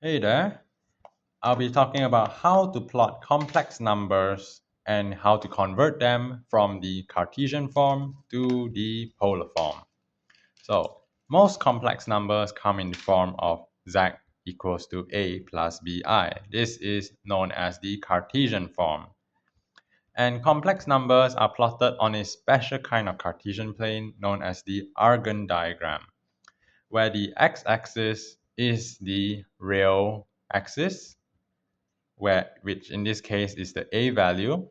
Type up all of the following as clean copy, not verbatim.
Hey there, I'll be talking about how to plot complex numbers and how to convert them from the Cartesian form to the polar form. So, most complex numbers come in the form of z equals to a plus bi. This is known as the Cartesian form. And complex numbers are plotted on a special kind of Cartesian plane known as the Argand diagram, where the x-axis is the real axis which in this case is the a value,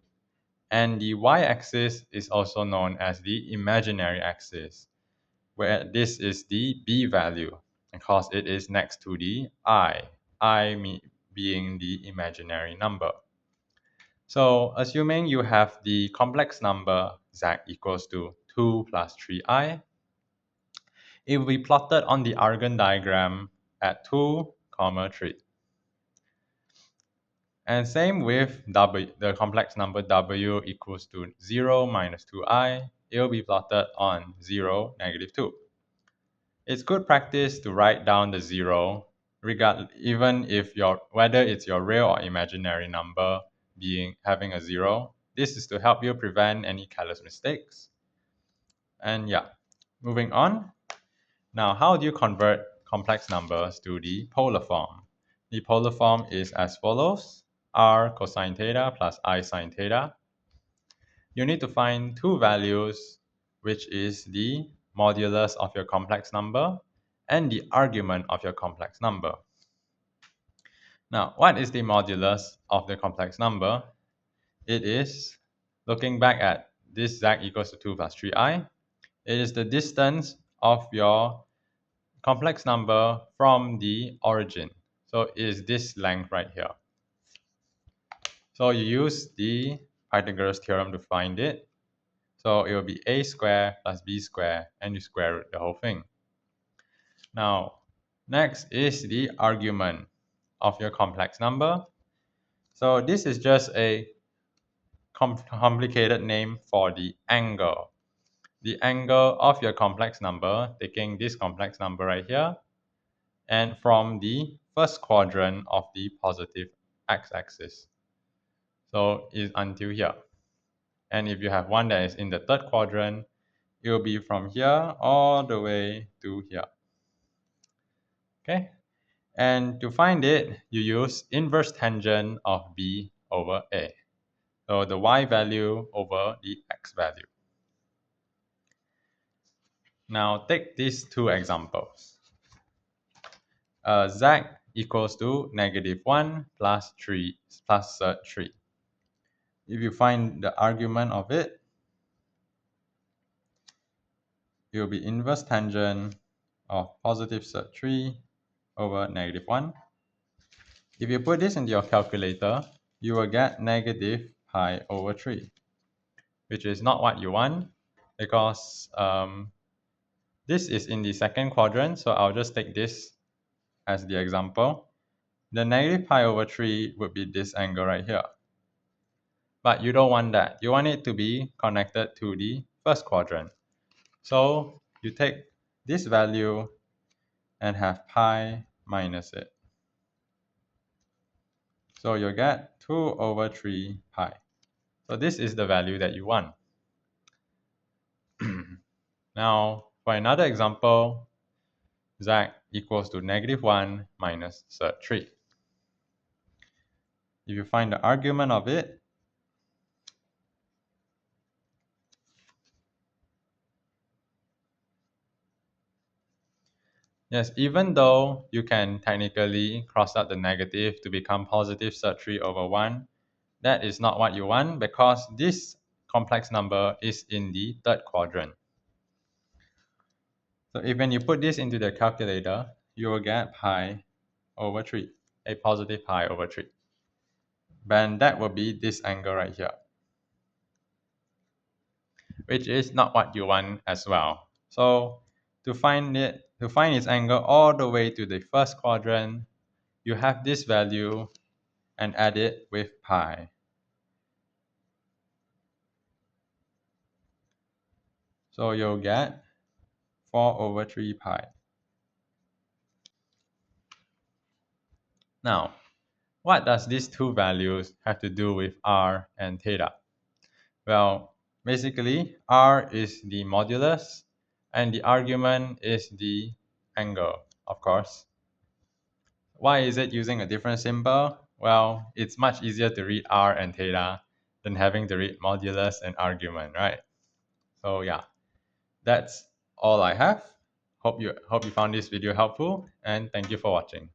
and the y-axis is also known as the imaginary axis, where this is the b value because it is next to the being the imaginary number. So assuming you have the complex number z equals to 2 plus 3i, it will be plotted on the Argand diagram at 2, comma 3. And same with w, the complex number w equals to 0 minus 2i. It will be plotted on 0, negative 2. It's good practice to write down the 0, even if whether it's your real or imaginary number having a 0. This is to help you prevent any careless mistakes. And yeah, moving on. Now, how do you convert complex numbers to the polar form? The polar form is as follows: r cosine theta plus I sine theta. You need to find two values, which is the modulus of your complex number and the argument of your complex number. Now, what is the modulus of the complex number? It is, looking back at this z equals to 2 plus 3i, it is the distance of your complex number from the origin. So it is this length right here. So you use the Pythagoras theorem to find it. So it will be a squared plus b squared, and you square root the whole thing. Now, next is the argument of your complex number. So this is just a complicated name for the angle. The angle of your complex number, taking this complex number right here, and from the first quadrant of the positive x-axis. So it's until here. And if you have one that is in the third quadrant, it will be from here all the way to here. Okay? And to find it, you use inverse tangent of b over a. So the y value over the x value. Now take these two examples. Z equals to negative 1 plus 3 plus 3. If you find the argument of it, it will be inverse tangent of positive 3 over negative 1. If you put this into your calculator, you will get negative pi over 3, which is not what you want because this is in the second quadrant, so I'll just take this as the example. The negative pi over 3 would be this angle right here. But you don't want that. You want it to be connected to the first quadrant. So you take this value and have pi minus it. So you'll get 2 over 3 pi. So this is the value that you want. Now, for another example, z equals to negative 1 minus 3. If you find the argument of it, yes, even though you can technically cross out the negative to become positive 3 over 1, that is not what you want because this complex number is in the third quadrant. So if when you put this into the calculator, you will get pi over 3, a positive pi over 3. Then that will be this angle right here, which is not what you want as well. So to find its angle all the way to the first quadrant, you have this value and add it with pi. So you'll get 4 over 3 pi. Now, what does these two values have to do with r and theta? Well, basically, r is the modulus and the argument is the angle, of course. Why is it using a different symbol? Well, it's much easier to read r and theta than having to read modulus and argument, right? So yeah, that's all I have. Hope you found this video helpful and thank you for watching.